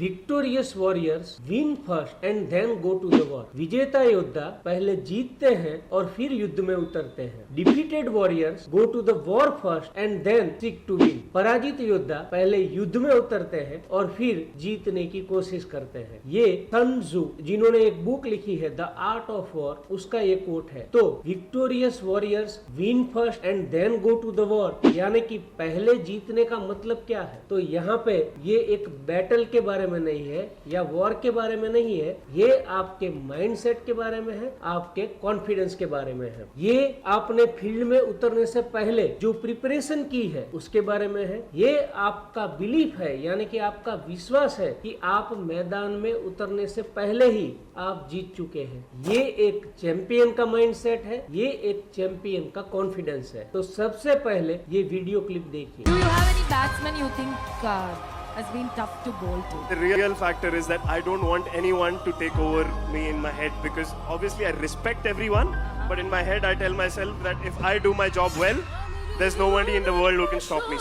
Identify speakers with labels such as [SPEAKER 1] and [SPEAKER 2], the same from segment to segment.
[SPEAKER 1] Victorious warriors win first and then go to the war. विजेता योद्धा पहले जीतते हैं और फिर युद्ध में उतरते हैं। Defeated warriors go to the war first and then seek to win. पराजित योद्धा पहले युद्ध में उतरते हैं और फिर जीतने की कोशिश करते हैं। ये सन त्जू, जिन्होंने एक बुक लिखी है द आर्ट ऑफ वॉर, उसका ये कोट है। तो victorious warriors win first and then go to the war, यानी कि पहले जीतने का मतलब क्या है? तो यहाँ पे ये एक बैटल के बारे में नहीं है या वॉर के बारे में नहीं है, ये आपके माइंडसेट के बारे में है, आपके कॉन्फिडेंस के बारे में है। ये आपने फील्ड में उतरने से पहले जो प्रिपरेशन की है उसके बारे में है। ये आपका बिलीफ है, यानी कि आपका विश्वास है कि आप मैदान में उतरने से पहले ही आप जीत चुके हैं। ये एक चैंपियन का माइंडसेट है, ये एक चैंपियन का कॉन्फिडेंस है। तो सबसे पहले ये वीडियो क्लिप देखिए।
[SPEAKER 2] Do you have any batsman you think has been tough to bowl to?
[SPEAKER 3] The real factor is that I don't want anyone to take over me in my head, because obviously I respect everyone, but in my head I tell myself that if I do my job well, there's nobody in the world who can stop me.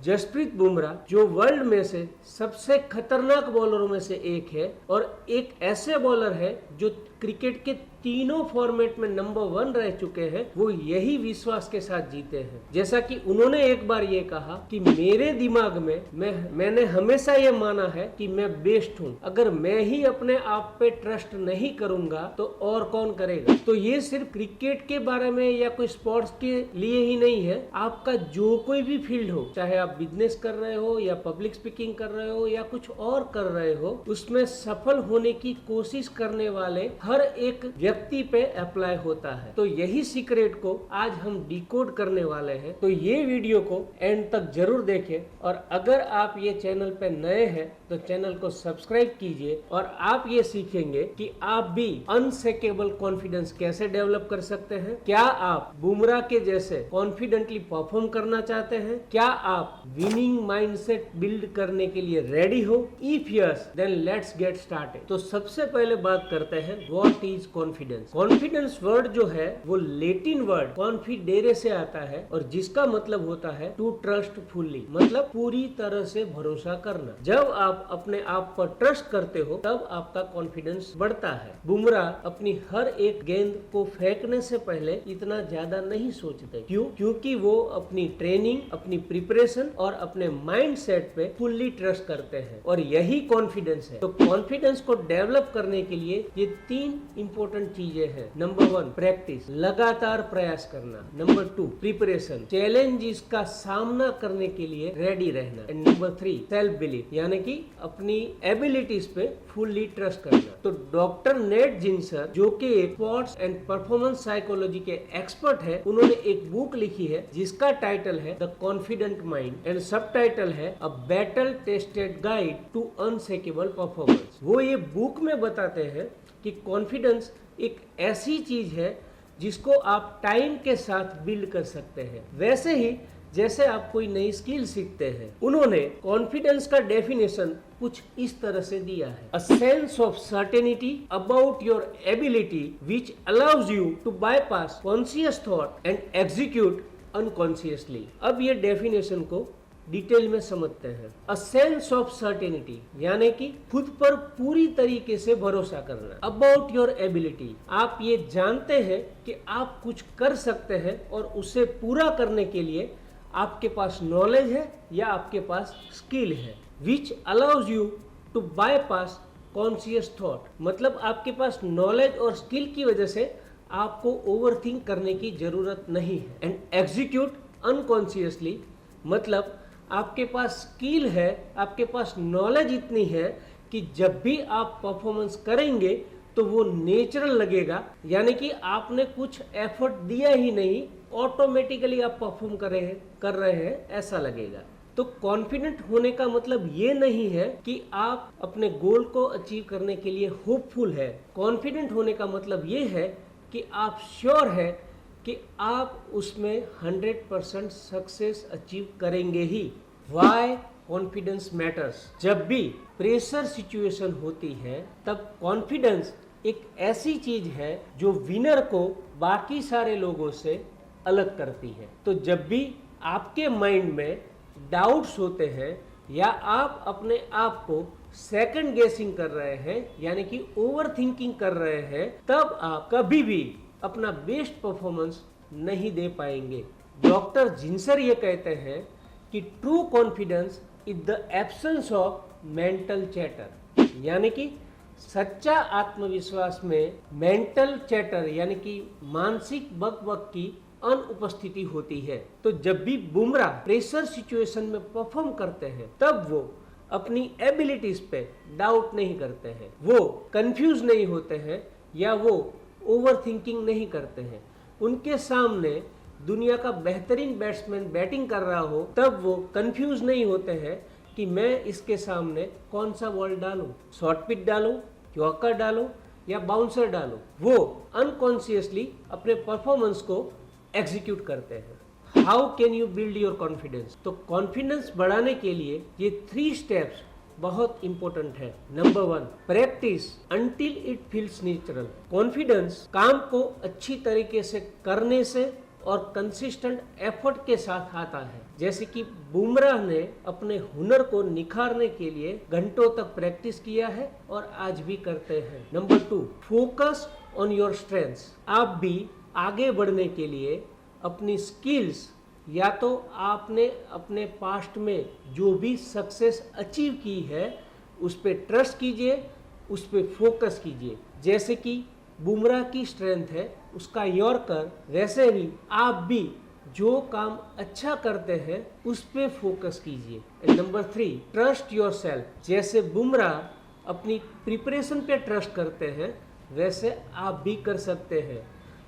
[SPEAKER 1] Jasprit Bumrah जो world में से सबसे खतरनाक बॉलरों में से एक है और एक ऐसे बॉलर है जो क्रिकेट के तीनों फॉर्मेट में नंबर 1 रह चुके हैं। वो यही विश्वास के साथ जीते हैं। जैसा कि उन्होंने एक बार ये कहा कि मेरे दिमाग में मैंने हमेशा ये माना है कि मैं बेस्ट हूँ। अगर मैं ही अपने आप पे ट्रस्ट नहीं करूंगा तो और कौन करेगा। तो ये सिर्फ क्रिकेट के बारे में या कोई स्पोर्ट्स के लिए ही नहीं है। आपका जो कोई भी फील्ड हो, चाहे आप बिजनेस कर रहे हो या पब्लिक स्पीकिंग कर रहे हो या कुछ और कर रहे हो, उसमें सफल होने की कोशिश करने वाले हर एक व्यक्ति पे अप्लाई होता है। तो यही सीक्रेट को आज हम डिकोड करने वाले हैं। तो ये वीडियो को एंड तक जरूर देखें और अगर आप ये चैनल पे नए हैं तो चैनल को सब्सक्राइब कीजिए और आप ये सीखेंगे कि आप भी अनशेकेबल कॉन्फिडेंस कैसे डेवलप कर सकते हैं। क्या आप बुमराह के जैसे कॉन्फिडेंटली परफॉर्म करना चाहते हैं? क्या आप विनिंग माइंडसेट बिल्ड करने के लिए रेडी हो? If yes, then let's get started. तो सबसे पहले बात करते हैं what is confidence. Confidence word जो है वो लैटिन वर्ड कॉन्फिडेरे से आता है और जिसका मतलब होता है टू ट्रस्ट फुल्ली, मतलब पूरी तरह से भरोसा करना। जब आप अपने आप पर ट्रस्ट करते हो तब आपका कॉन्फिडेंस बढ़ता है। बुमराह अपनी हर एक गेंद को फेंकने से पहले इतना ज्यादा नहीं सोचते। क्यों? क्योंकि वो अपनी ट्रेनिंग, अपनी प्रिपरेशन और अपने माइंडसेट पे फुल्ली ट्रस्ट करते हैं और यही कॉन्फिडेंस है। तो कॉन्फिडेंस को डेवलप करने के लिए ये 3 इंपॉर्टेंट चीजें हैं। नंबर 1 प्रैक्टिस, लगातार प्रयास करना। नंबर 2 प्रिपरेशन, चैलेंजेस का सामना करने के लिए रेडी रहना। एंड नंबर 3 सेल्फ बिलीफ, यानी कि अपनी एबिलिटीज पे फुल्ली ट्रस्ट करना। तो डॉक्टर नेट जिंसर जो कि एक स्पोर्ट्स एंड परफॉर्मेंस साइकोलॉजी के एक्सपर्ट है, उन्होंने एक बुक लिखी है जिसका टाइटल है the confident mind and subtitle है a battle tested guide to unshakable performance. वो ये बुक में बताते हैं कि कॉन्फिडेंस एक ऐसी चीज है जिसको आप टाइम के साथ बिल्ड कर सकते हैं, वैसे ही जैसे आप कोई नई स्किल सीखते हैं। उन्होंने कॉन्फिडेंस का डेफिनेशन कुछ इस तरह से दिया है, a sense of certainty about your ability which allows you to bypass conscious thought and execute unconsciously. अब ये डेफिनेशन को डिटेल में समझते हैं। अ सेंस ऑफ सर्टेनिटी यानी कि खुद पर पूरी तरीके से भरोसा करना। अबाउट योर एबिलिटी, आप ये जानते हैं कि आप कुछ कर सकते हैं और उसे पूरा करने के लिए आपके पास नॉलेज है या आपके पास स्किल है। Which allows you to bypass conscious thought, मतलब आपके पास नॉलेज और स्किल की वजह से आपको ओवरथिंक करने की जरूरत नहीं है। एंड एग्जीक्यूट अनकॉन्शियसली, मतलब आपके पास स्किल है, आपके पास नॉलेज इतनी है कि जब भी आप परफॉर्मेंस करेंगे तो वो नेचुरल लगेगा, यानी कि आपने कुछ एफर्ट दिया ही नहीं, ऑटोमेटिकली आप परफॉर्म कर रहे हैं ऐसा लगेगा। तो कॉन्फिडेंट होने का मतलब ये नहीं है कि आप अपने गोल को अचीव करने के लिए होपफुल है। कॉन्फिडेंट होने का मतलब ये है कि आप श्योर है कि आप उसमें 100% सक्सेस अचीव करेंगे ही। Y confidence matters. जब भी प्रेशर सिचुएशन होती है तब कॉन्फिडेंस एक ऐसी चीज है जो विनर को बाकी सारे लोगों से अलग करती है। तो जब भी आपके माइंड में डाउट्स होते हैं या आप अपने आप को सेकंड गेसिंग कर रहे हैं यानी कि ओवर थिंकिंग कर रहे हैं, तब आप कभी भी अपना बेस्ट परफॉर्मेंस नहीं दे पाएंगे। डॉक्टर जिंसर ये कहते हैं कि true confidence is the absence of mental chatter, यानी कि सच्चा आत्मविश्वास में मेंटल चैटर यानी कि मानसिक बकबक की अनुपस्थिति होती है। तो जब भी बुमराह प्रेशर सिचुएशन में परफॉर्म करते हैं तब वो अपनी एबिलिटीज पे डाउट नहीं करते हैं, वो कंफ्यूज नहीं होते हैं या वो ओवर थिंकिंग नहीं करते हैं। उनके सामने दुनिया का बेहतरीन बैट्समैन बैटिंग कर रहा हो तब वो कंफ्यूज नहीं होते हैं कि मैं इसके सामने कौन सा बॉल डालूं, शॉर्ट पिच डालूं, यॉर्कर डालूं या बाउंसर डालूं। वो अनकॉन्शियसली अपने परफॉर्मेंस को एग्जीक्यूट करते हैं। How can you build your confidence? तो कॉन्फिडेंस बढ़ाने के लिए ये 3 स्टेप्स बहुत इंपॉर्टेंट है। Number 1, practice until it feels natural. Confidence काम को अच्छी तरीके से करने से और कंसिस्टेंट एफर्ट के साथ आता है। जैसे कि बुमराह ने अपने हुनर को निखारने के लिए घंटों तक प्रैक्टिस किया है और आज भी करते हैं। Number 2, focus on your strengths. आप भी आगे बढ़ने के लिए अपनी स्किल्स या तो आपने अपने पास्ट में जो भी सक्सेस अचीव की है उस पर ट्रस्ट कीजिए, उस पर फोकस कीजिए। जैसे कि बुमराह की स्ट्रेंथ है उसका यॉर्कर, वैसे ही आप भी जो काम अच्छा करते हैं उस पे फोकस कीजिए। Number 3, trust yourself. जैसे बुमराह अपनी प्रिपरेशन पे ट्रस्ट करते हैं वैसे आप भी कर सकते हैं।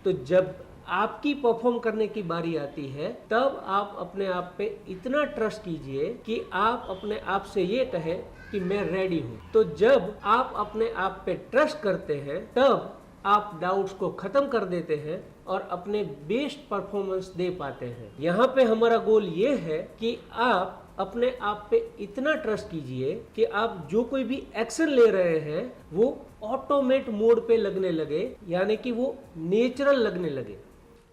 [SPEAKER 1] तो जब आपकी परफॉर्म करने की बारी आती है तब आप अपने आप पे इतना ट्रस्ट कीजिए कि आप अपने आप से ये कहें कि मैं रेडी हूँ। तो जब आप अपने आप पे ट्रस्ट करते हैं तब आप डाउट्स को खत्म कर देते हैं और अपने बेस्ट परफॉर्मेंस दे पाते हैं। यहाँ पे हमारा गोल ये है कि आप अपने आप पे इतना ट्रस्ट कीजिए कि आप जो कोई भी एक्शन ले रहे हैं वो ऑटोमेट मोड पे लगने लगे, यानी कि वो नेचुरल लगने लगे।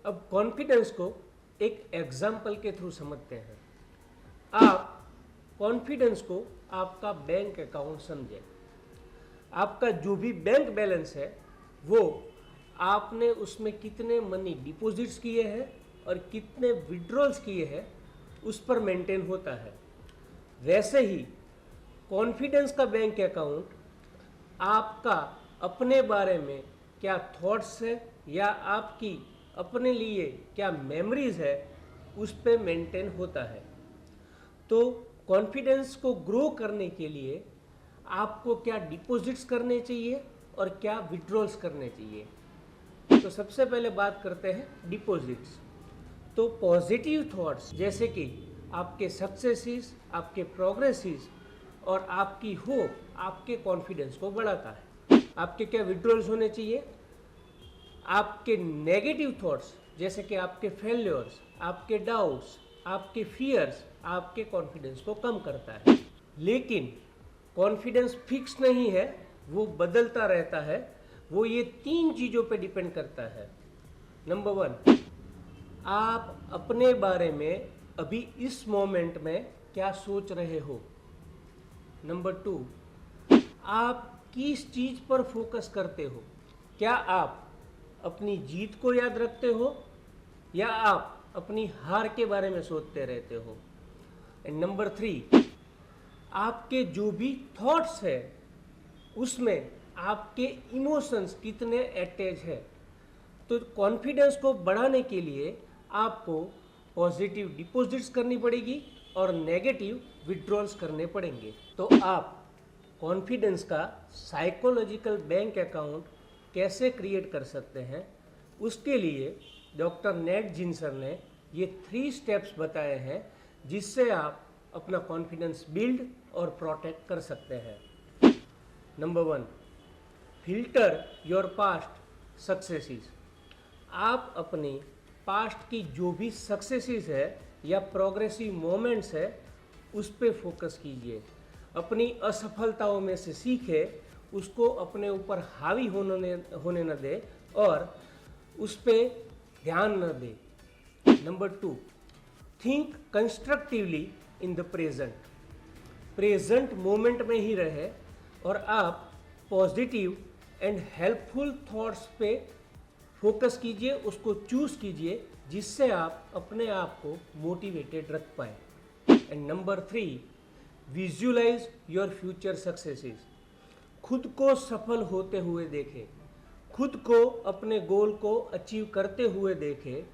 [SPEAKER 1] अब कॉन्फिडेंस को एक एग्जाम्पल के थ्रू समझते हैं। आप कॉन्फिडेंस को आपका बैंक अकाउंट समझें। आपका जो भी बैंक बैलेंस है वो आपने उसमें कितने मनी डिपॉजिट्स किए हैं और कितने विड्रॉल्स किए हैं उस पर मेंटेन होता है। वैसे ही कॉन्फिडेंस का बैंक अकाउंट आपका अपने बारे में क्या थॉट्स है या आपकी अपने लिए क्या मेमोरीज है उस पे मेंटेन होता है। तो कॉन्फिडेंस को ग्रो करने के लिए आपको क्या डिपॉजिट्स करने चाहिए और क्या विड्रॉल्स करने चाहिए। तो सबसे पहले बात करते हैं डिपॉजिट्स। तो पॉजिटिव थॉट्स जैसे कि आपके सक्सेसेस, आपके प्रोग्रेसेस और आपकी होप आपके कॉन्फिडेंस को बढ़ाता है। आपके क्या विड्रॉल्स होने चाहिए? आपके नेगेटिव थॉट्स जैसे कि आपके फेल्योर्स, आपके डाउट्स, आपके फियर्स आपके कॉन्फिडेंस को कम करता है। लेकिन कॉन्फिडेंस फिक्स नहीं है, वो बदलता रहता है। वो ये 3 चीज़ों पे डिपेंड करता है। नंबर 1, आप अपने बारे में अभी इस मोमेंट में क्या सोच रहे हो। नंबर 2, आप किस चीज़ पर फोकस करते हो। क्या आप अपनी जीत को याद रखते हो या आप अपनी हार के बारे में सोचते रहते हो। एंड नंबर 3, आपके जो भी थॉट्स है उसमें आपके इमोशंस कितने अटैच है। तो कॉन्फिडेंस को बढ़ाने के लिए आपको पॉजिटिव डिपॉजिट्स करनी पड़ेगी और नेगेटिव विड्रॉल्स करने पड़ेंगे। तो आप कॉन्फिडेंस का साइकोलॉजिकल बैंक अकाउंट कैसे क्रिएट कर सकते हैं, उसके लिए डॉक्टर नेट जिंसर ने ये 3 स्टेप्स बताए हैं जिससे आप अपना कॉन्फिडेंस बिल्ड और प्रोटेक्ट कर सकते हैं। Number 1, filter your past successes. आप अपनी पास्ट की जो भी सक्सेसेस है या प्रोग्रेसिव मोमेंट्स है उस पे फोकस कीजिए। अपनी असफलताओं में से सीखे, उसको अपने ऊपर हावी होने न दे और उस पे ध्यान न दे। Number 2, think constructively in the present moment में ही रहे और आप पॉजिटिव एंड हेल्पफुल थॉट्स पे फोकस कीजिए, उसको चूज कीजिए, जिससे आप अपने आप को मोटिवेटेड रख पाए। And number 3, visualise your future successes. खुद को सफल होते हुए देखें, खुद को अपने गोल को अचीव करते हुए देखें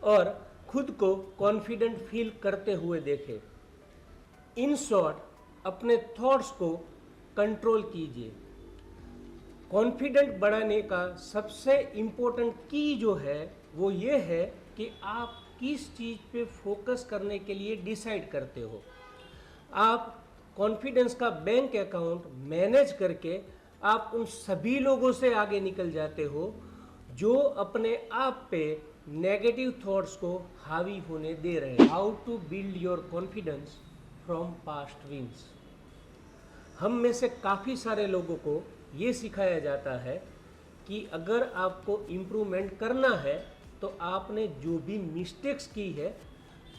[SPEAKER 1] और खुद को कॉन्फिडेंट फील करते हुए देखें। इन शॉर्ट, अपने थॉट्स को कंट्रोल कीजिए। कॉन्फिडेंट बढ़ाने का सबसे इम्पोर्टेंट की जो है वो ये है कि आप किस चीज़ पे फोकस करने के लिए डिसाइड करते हो। आप कॉन्फिडेंस का बैंक अकाउंट मैनेज करके आप उन सभी लोगों से आगे निकल जाते हो जो अपने आप पे नेगेटिव थॉट्स को हावी होने दे रहे हैं। How to build your confidence from past wins. हम में से काफ़ी सारे लोगों को ये सिखाया जाता है कि अगर आपको इम्प्रूवमेंट करना है तो आपने जो भी मिस्टेक्स की है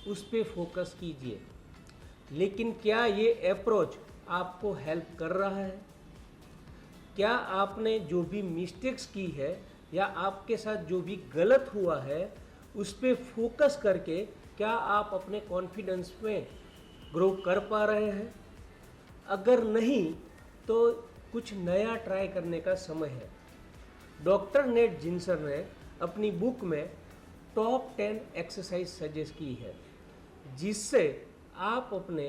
[SPEAKER 1] उस पर फोकस कीजिए। लेकिन क्या ये अप्रोच आपको हेल्प कर रहा है? क्या आपने जो भी मिस्टेक्स की है या आपके साथ जो भी गलत हुआ है उस पर फोकस करके क्या आप अपने कॉन्फिडेंस में ग्रो कर पा रहे हैं? अगर नहीं तो कुछ नया ट्राई करने का समय है। डॉक्टर नेट जिंसर ने अपनी बुक में टॉप 10 एक्सरसाइज सजेस्ट की है जिससे आप अपने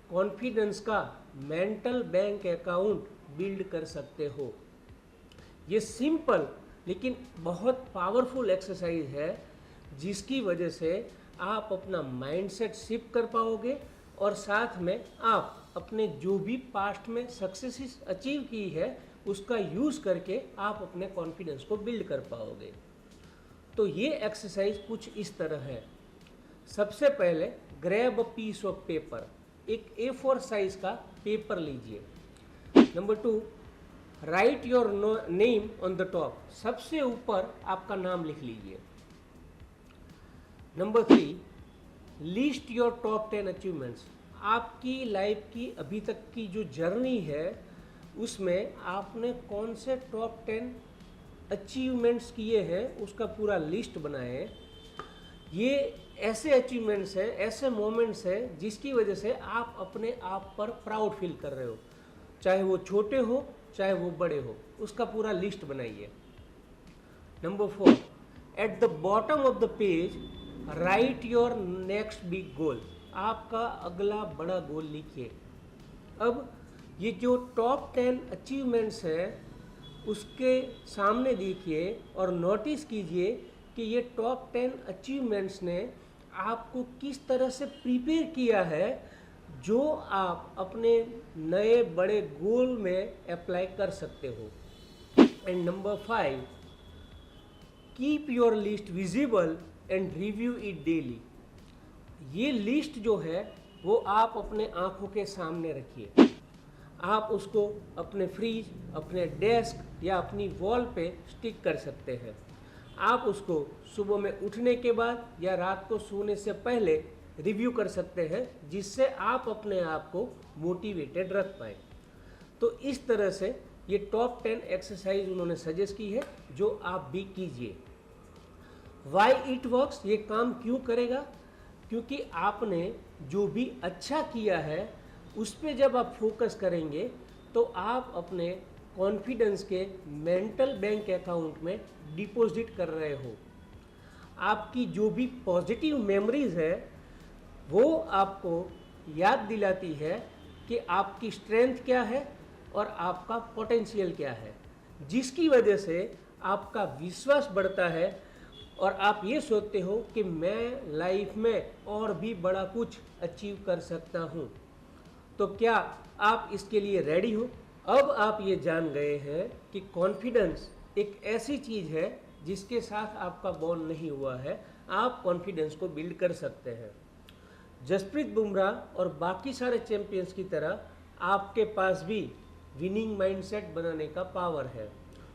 [SPEAKER 1] कॉन्फिडेंस का मेंटल बैंक अकाउंट बिल्ड कर सकते हो। ये सिंपल लेकिन बहुत पावरफुल एक्सरसाइज है जिसकी वजह से आप अपना माइंडसेट शिफ्ट कर पाओगे और साथ में आप अपने जो भी पास्ट में सक्सेसेस अचीव की है उसका यूज़ करके आप अपने कॉन्फिडेंस को बिल्ड कर पाओगे। तो ये एक्सरसाइज कुछ इस तरह है। सबसे पहले grab a piece of paper, एक A4 साइज का पेपर लीजिए। Number 2, write your name on the top, सबसे ऊपर आपका नाम लिख लीजिए। Number 3, list your top 10 achievements. आपकी लाइफ की अभी तक की जो जर्नी है उसमें आपने कौन से टॉप 10 अचीवमेंट्स किए हैं उसका पूरा लिस्ट बनाए। ये ऐसे अचीवमेंट्स हैं, ऐसे मोमेंट्स हैं जिसकी वजह से आप अपने आप पर प्राउड फील कर रहे हो, चाहे वो छोटे हो चाहे वो बड़े हो, उसका पूरा लिस्ट बनाइए। Number 4, at the bottom of the page right your next big goal. आपका अगला बड़ा गोल लिखिए। अब ये जो टॉप 10 अचीवमेंट्स हैं उसके सामने देखिए और नोटिस कीजिए कि ये टॉप 10 अचीवमेंट्स ने आपको किस तरह से प्रिपेयर किया है जो आप अपने नए बड़े गोल में अप्लाई कर सकते हो। And number 5, keep your list visible and review it daily. ये लिस्ट जो है वो आप अपने आंखों के सामने रखिए। आप उसको अपने फ्रिज, अपने डेस्क या अपनी वॉल पे स्टिक कर सकते हैं। आप उसको सुबह में उठने के बाद या रात को सोने से पहले रिव्यू कर सकते हैं जिससे आप अपने आप को मोटिवेटेड रख पाएँ। तो इस तरह से ये टॉप 10 एक्सरसाइज उन्होंने सजेस्ट की है जो आप भी कीजिए। वाई इट वर्क्स, ये काम क्यों करेगा? क्योंकि आपने जो भी अच्छा किया है उस पर जब आप फोकस करेंगे तो आप अपने कॉन्फिडेंस के मेंटल बैंक अकाउंट में डिपॉजिट कर रहे हो। आपकी जो भी पॉजिटिव मेमोरीज है वो आपको याद दिलाती है कि आपकी स्ट्रेंथ क्या है और आपका पोटेंशियल क्या है, जिसकी वजह से आपका विश्वास बढ़ता है और आप ये सोचते हो कि मैं लाइफ में और भी बड़ा कुछ अचीव कर सकता हूँ। तो क्या आप इसके लिए रेडी हो? अब आप ये जान गए हैं कि कॉन्फिडेंस एक ऐसी चीज़ है जिसके साथ आपका बॉन्ड नहीं हुआ है, आप कॉन्फिडेंस को बिल्ड कर सकते हैं। जसप्रीत बुमराह और बाकी सारे चैंपियंस की तरह आपके पास भी विनिंग माइंडसेट बनाने का पावर है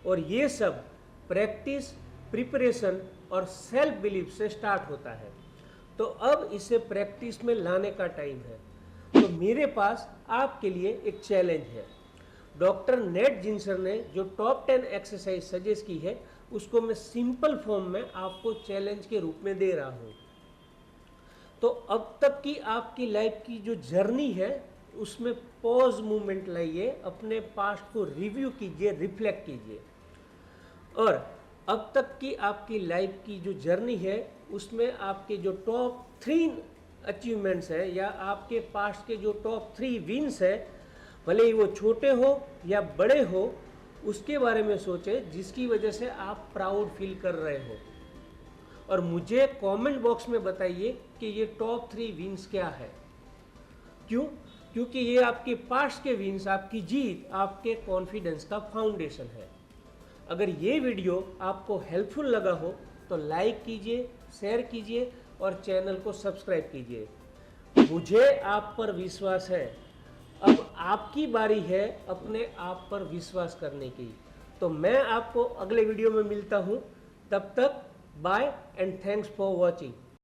[SPEAKER 1] और ये सब प्रैक्टिस, प्रिपरेशन और सेल्फ बिलीफ से स्टार्ट होता है। तो अब इसे प्रैक्टिस में लाने का टाइम है। तो मेरे पास आपके लिए एक चैलेंज है। डॉक्टर नेट जिंसर ने जो टॉप 10 एक्सरसाइज सजेस्ट की है उसको मैं सिंपल फॉर्म में आपको चैलेंज के रूप में दे रहा हूँ। तो अब तक की आपकी लाइफ की जो जर्नी है उसमें पॉज मूवमेंट लाइए, अपने पास्ट को रिव्यू कीजिए, रिफ्लेक्ट कीजिए। और अब तक की आपकी लाइफ की जो जर्नी है उसमें आपके जो टॉप 3 अचीवमेंट्स है या आपके पास्ट के जो टॉप 3 विन्स है, भले ही वो छोटे हो या बड़े हो, उसके बारे में सोचें जिसकी वजह से आप प्राउड फील कर रहे हो। और मुझे कमेंट बॉक्स में बताइए कि ये टॉप 3 विन्स क्या है। क्यों? क्योंकि ये आपके पास्ट के विन्स, आपकी जीत, आपके कॉन्फिडेंस का फाउंडेशन है। अगर ये वीडियो आपको हेल्पफुल लगा हो तो लाइक कीजिए, शेयर कीजिए और चैनल को सब्सक्राइब कीजिए। मुझे आप पर विश्वास है। अब आपकी बारी है अपने आप पर विश्वास करने की। तो मैं आपको अगले वीडियो में मिलता हूँ। तब तक bye and thanks for watching.